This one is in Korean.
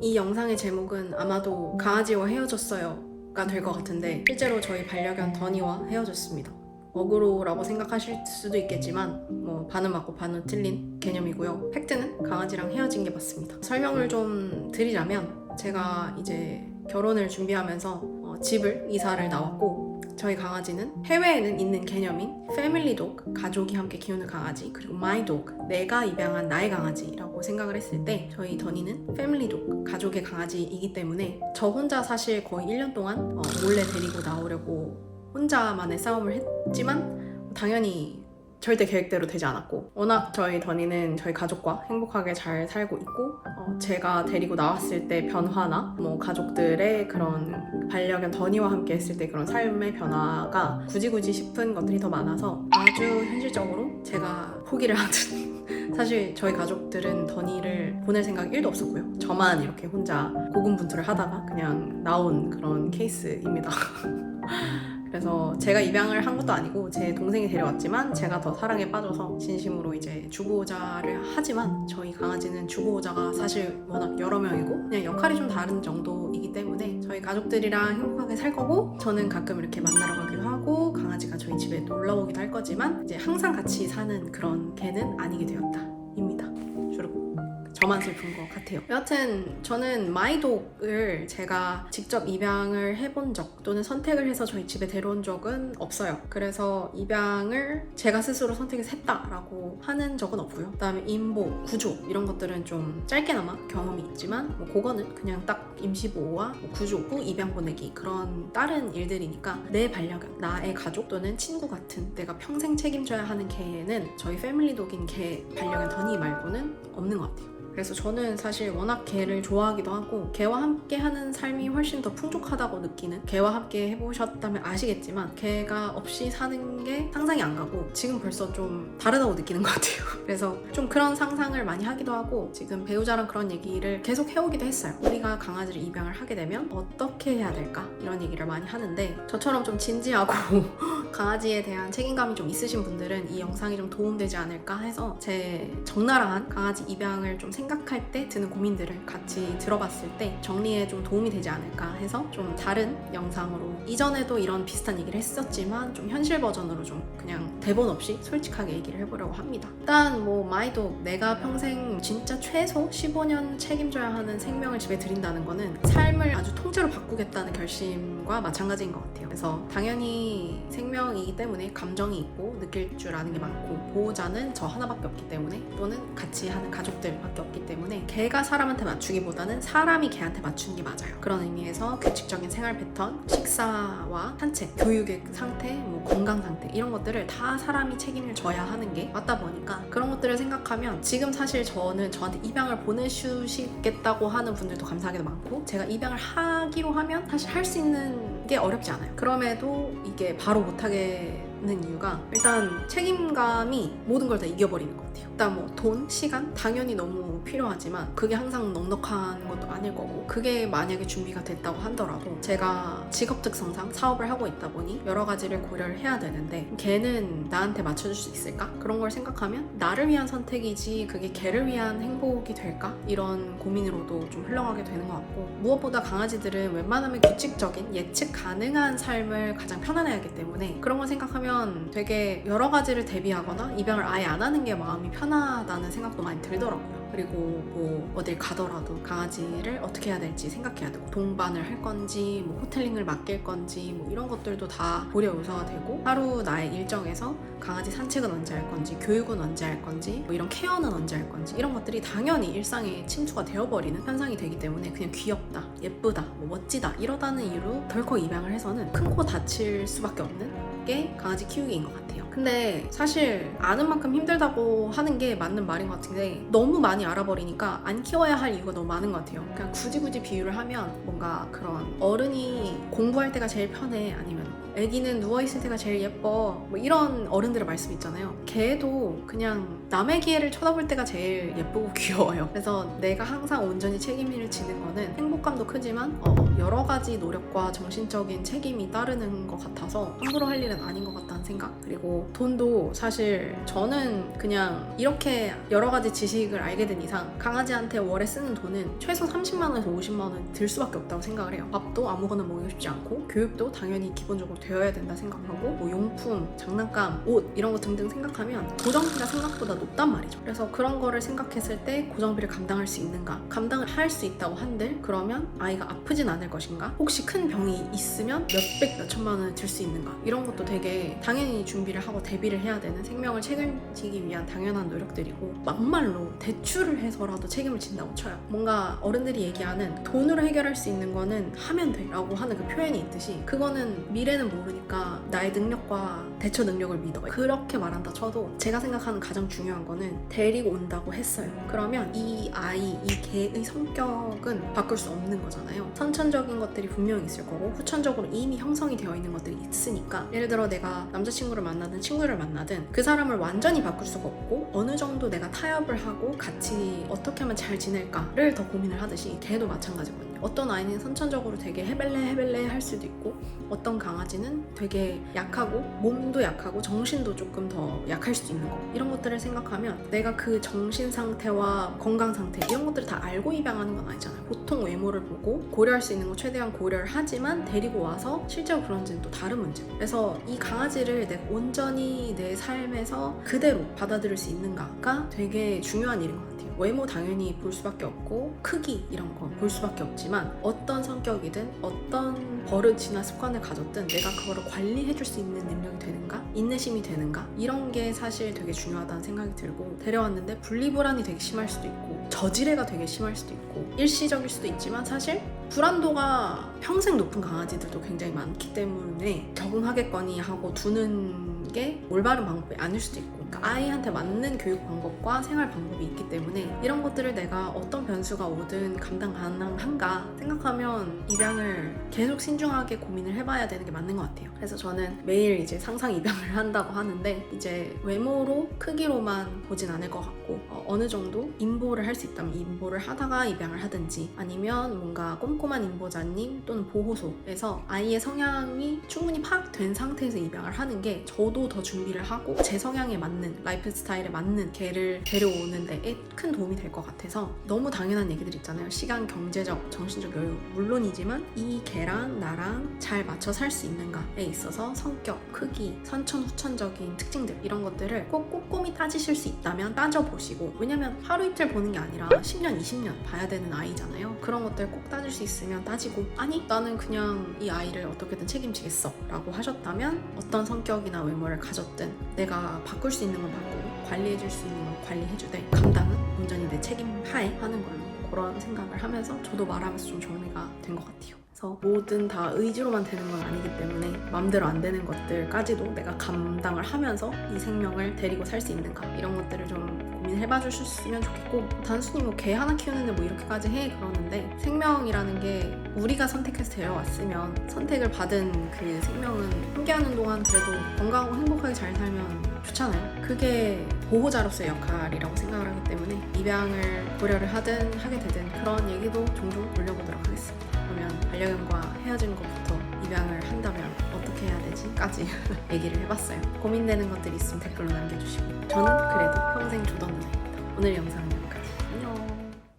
이 영상의 제목은 아마도 강아지와 헤어졌어요가 될 것 같은데 실제로 저희 반려견 더니와 헤어졌습니다. 어그로라고 생각하실 수도 있겠지만 반은 맞고 반은 틀린 개념이고요. 팩트는 강아지랑 헤어진 게 맞습니다. 설명을 좀 드리자면 제가 이제 결혼을 준비하면서 집을 이사를 나왔고 저희 강아지는 해외에는 있는 개념인 패밀리 독, 가족이 함께 키우는 강아지, 그리고 마이 독, 내가 입양한 나의 강아지라고 생각을 했을 때 저희 더니는 패밀리 독, 가족의 강아지이기 때문에 저 혼자 사실 거의 1년 동안 몰래 데리고 나오려고 혼자만의 싸움을 했지만 당연히 절대 계획대로 되지 않았고, 워낙 저희 더니는 저희 가족과 행복하게 잘 살고 있고 제가 데리고 나왔을 때 변화나 가족들의 그런 반려견 더니와 함께 했을 때 그런 삶의 변화가 굳이 싶은 것들이 더 많아서 아주 현실적으로 제가 포기를 하든 사실 저희 가족들은 더니를 보낼 생각이 1도 없었고요. 저만 이렇게 혼자 고군분투를 하다가 그냥 나온 그런 케이스입니다. 그래서 제가 입양을 한 것도 아니고 제 동생이 데려왔지만 제가 더 사랑에 빠져서 진심으로 이제 주보호자를 하지만 저희 강아지는 주보호자가 사실 워낙 여러 명이고 그냥 역할이 좀 다른 정도이기 때문에 저희 가족들이랑 행복하게 살 거고, 저는 가끔 이렇게 만나러 가기도 하고 강아지가 저희 집에 놀러 오기도 할 거지만 이제 항상 같이 사는 그런 개는 아니게 되었다 입니다. 주로 저만 슬픈 것 같아요. 여하튼 저는 마이독을 제가 직접 입양을 해본 적 또는 선택을 해서 저희 집에 데려온 적은 없어요. 그래서 입양을 제가 스스로 선택해서 했다라고 하는 적은 없고요. 그다음에 임보, 구조 이런 것들은 좀 짧게나마 경험이 있지만 그거는 그냥 딱 임시보호와 구조 후 입양 보내기 그런 다른 일들이니까 내 반려견, 나의 가족 또는 친구 같은 내가 평생 책임져야 하는 개는 저희 패밀리독인 개 반려견 더니 말고는 없는 것 같아요. 그래서 저는 사실 워낙 개를 좋아하기도 하고 개와 함께 하는 삶이 훨씬 더 풍족하다고 느끼는, 개와 함께 해보셨다면 아시겠지만 개가 없이 사는 게 상상이 안 가고 지금 벌써 좀 다르다고 느끼는 것 같아요. 그래서 좀 그런 상상을 많이 하기도 하고 지금 배우자랑 그런 얘기를 계속 해오기도 했어요. 우리가 강아지를 입양을 하게 되면 어떻게 해야 될까? 이런 얘기를 많이 하는데 저처럼 좀 진지하고 강아지에 대한 책임감이 좀 있으신 분들은 이 영상이 좀 도움되지 않을까 해서 제 적나라한 강아지 입양을 좀 생각할 때 드는 고민들을 같이 들어봤을 때 정리에 좀 도움이 되지 않을까 해서 좀 다른 영상으로, 이전에도 이런 비슷한 얘기를 했었지만 좀 현실 버전으로 좀 그냥 대본 없이 솔직하게 얘기를 해보려고 합니다. 일단 마이독, 내가 평생 진짜 최소 15년 책임져야 하는 생명을 집에 들인다는 거는 삶을 아주 통째로 바꾸겠다는 결심과 마찬가지인 것 같아요. 그래서 당연히 생명이기 때문에 감정이 있고 느낄 줄 아는 게 많고 보호자는 저 하나밖에 없기 때문에 또는 같이 하는 가족들밖에 없기 때문에 개가 사람한테 맞추기보다는 사람이 개한테 맞추는 게 맞아요. 그런 의미에서 규칙적인 생활 패턴, 식사와 산책, 교육의 상태, 건강 상태 이런 것들을 다 사람이 책임을 져야 하는 게 맞다 보니까 그런 것들을 생각하면 지금 사실 저는 저한테 입양을 보내주시겠다고 하는 분들도 감사하게도 많고 제가 입양을 하기로 하면 사실 할 수 있는 게 어렵지 않아요. 그럼에도 이게 바로 못하겠는 이유가 일단 책임감이 모든 걸 다 이겨버리는 것 같아요. 일단 돈, 시간 당연히 너무 필요하지만 그게 항상 넉넉한 것도 아닐 거고, 그게 만약에 준비가 됐다고 하더라도 제가 직업 특성상 사업을 하고 있다 보니 여러 가지를 고려를 해야 되는데 걔는 나한테 맞춰줄 수 있을까? 그런 걸 생각하면 나를 위한 선택이지 그게 걔를 위한 행복이 될까? 이런 고민으로도 좀 흘러가게 되는 것 같고, 무엇보다 강아지들은 웬만하면 규칙적인 예측 가능한 삶을 가장 편안해 하기 때문에 그런 걸 생각하면 되게 여러 가지를 대비하거나 입양을 아예 안 하는 게 마음이 편하다는 생각도 많이 들더라고요. 그리고 어딜 가더라도 강아지를 어떻게 해야 될지 생각해야 되고, 동반을 할 건지 호텔링을 맡길 건지 이런 것들도 다 고려 요소가 되고, 하루 나의 일정에서 강아지 산책은 언제 할 건지, 교육은 언제 할 건지, 이런 케어는 언제 할 건지 이런 것들이 당연히 일상에 침투가 되어버리는 현상이 되기 때문에 그냥 귀엽다, 예쁘다, 멋지다 이러다는 이유로 덜컥 입양을 해서는 큰 코 다칠 수밖에 없는 게 강아지 키우기인 것 같아요. 근데 사실 아는 만큼 힘들다고 하는 게 맞는 말인 것 같은데 너무 많이 알아버리니까 안 키워야 할 이유가 너무 많은 것 같아요. 그냥 굳이 비유를 하면 뭔가 그런 어른이 공부할 때가 제일 편해, 아니면 애기는 누워있을 때가 제일 예뻐, 이런 어른들의 말씀 있잖아요. 걔도 그냥 남의 기회를 쳐다볼 때가 제일 예쁘고 귀여워요. 그래서 내가 항상 온전히 책임을 지는 거는 행복감도 크지만 여러 가지 노력과 정신적인 책임이 따르는 것 같아서 함부로 할 일은 아닌 것 같다는 생각, 그리고 돈도 사실 저는 그냥 이렇게 여러 가지 지식을 알게 된 이상 강아지한테 월에 쓰는 돈은 최소 30만 원에서 50만 원 들 수밖에 없다고 생각을 해요. 밥도 아무거나 먹이고 싶지 않고 교육도 당연히 기본적으로 되어야 된다 생각하고 뭐 용품, 장난감, 옷 이런 거 등등 생각하면 고정비가 생각보다 높단 말이죠. 그래서 그런 거를 생각했을 때 고정비를 감당할 수 있는가? 감당을 할 수 있다고 한들 그러면 아이가 아프진 않을 것인가? 혹시 큰 병이 있으면 몇백, 몇천만 원을 들 수 있는가? 이런 것도 되게 당연히 준비를 하고 대비를 해야 되는 생명을 책임지기 위한 당연한 노력들이고 막말로 대출을 해서라도 책임을 진다고 쳐요. 뭔가 어른들이 얘기하는 돈으로 해결할 수 있는 거는 하면 돼 라고 하는 그 표현이 있듯이 그거는 미래는 모르니까 나의 능력과 대처 능력을 믿어. 그렇게 말한다 쳐도 제가 생각하는 가장 중요한 거는 데리고 온다고 했어요. 그러면 이 아이, 이 개의 성격은 바꿀 수 없는 거잖아요. 선천적인 것들이 분명히 있을 거고 후천적으로 이미 형성이 되어 있는 것들이 있으니까 예를 들어 내가 남자친구를 만나든 친구를 만나든 그 사람을 완전히 바꿀 수가 없고 어느 정도 내가 타협을 하고 같이 어떻게 하면 잘 지낼까를 더 고민을 하듯이 개도 마찬가지거든요. 어떤 아이는 선천적으로 되게 헤벨레 할 수도 있고 어떤 강아지는 되게 약하고 몸도 약하고 정신도 조금 더 약할 수도 있는 거 이런 것들을 생각하면 내가 그 정신 상태와 건강 상태 이런 것들을 다 알고 입양하는 건 아니잖아요. 보통 외모를 보고 고려할 수 있는 거 최대한 고려를 하지만 데리고 와서 실제로 그런지는 또 다른 문제. 그래서 이 강아지를 내가 온전히 내 삶에서 그대로 받아들일 수 있는가가 되게 중요한 일인 것 같아요. 외모 당연히 볼 수밖에 없고 크기 이런 거 볼 수밖에 없지만 어떤 성격이든 어떤 버릇이나 습관을 가졌든 내가 그거를 관리해줄 수 있는 능력이 되는가? 인내심이 되는가? 이런 게 사실 되게 중요하다는 생각이 들고 데려왔는데 분리불안이 되게 심할 수도 있고 저지레가 되게 심할 수도 있고 일시적일 수도 있지만 사실 불안도가 평생 높은 강아지들도 굉장히 많기 때문에 적응하겠거니 하고 두는 게 올바른 방법이 아닐 수도 있고 그러니까 아이한테 맞는 교육 방법과 생활 방법이 있기 때문에 이런 것들을 내가 어떤 변수가 오든 감당 가능한가 생각하면 입양을 계속 신중하게 고민을 해봐야 되는 게 맞는 것 같아요. 그래서 저는 매일 이제 상상 입양을 한다고 하는데 이제 외모로 크기로만 보진 않을 것 같고 어느 정도 인보를 할 수 있다면 인보를 하다가 입양을 하든지 아니면 뭔가 꼼꼼한 인보자님 또는 보호소에서 아이의 성향이 충분히 파악된 상태에서 입양을 하는 게 저도 더 준비를 하고 제 성향에 맞는 라이프 스타일에 맞는 개를 데려오는 데에 큰 도움이 될 것 같아서 너무 당연한 얘기들 있잖아요. 시간, 경제적, 정신적 여유 물론이지만 이 개랑 나랑 잘 맞춰 살 수 있는가에 있어서 성격, 크기, 선천, 후천적인 특징들 이런 것들을 꼭 꼼꼼히 따지실 수 있다면 따져보시고 왜냐면 하루 이틀 보는 게 아니라 10년, 20년 봐야 되는 아이잖아요. 그런 것들 꼭 따질 수 있으면 따지고 아니 나는 그냥 이 아이를 어떻게든 책임지겠어 라고 하셨다면 어떤 성격이나 외모를 가졌든 내가 바꿀 수 있는 건 바꾸고 관리해줄 수 있는 건 관리해주되 감당은 온전히 내 책임 하에 하는 걸로 그런 생각을 하면서 저도 말하면서 좀 정리가 된 것 같아요. 그래서 뭐든 다 의지로만 되는 건 아니기 때문에 마음대로 안 되는 것들까지도 내가 감당을 하면서 이 생명을 데리고 살 수 있는가 이런 것들을 좀 고민해봐 주셨으면 좋겠고 단순히 뭐 개 하나 키우는데 뭐 이렇게까지 해 그러는데 생명이라는 게 우리가 선택해서 데려왔으면 선택을 받은 그 생명은 함께하는 동안 그래도 건강하고 행복하게 잘 살면 좋잖아요. 그게 보호자로서의 역할이라고 생각을 하기 때문에 입양을 고려를 하든 하게 되든 그런 얘기도 종종 올려보도록 하겠습니다. 그러면 반려견과 헤어진 것부터 입양을 한다면 어떻게 해야 되지?까지 얘기를 해봤어요. 고민되는 것들이 있으면 댓글로 남겨주시고 저는 그래도 평생 조던 누나입니다. 오늘 영상은 여기까지.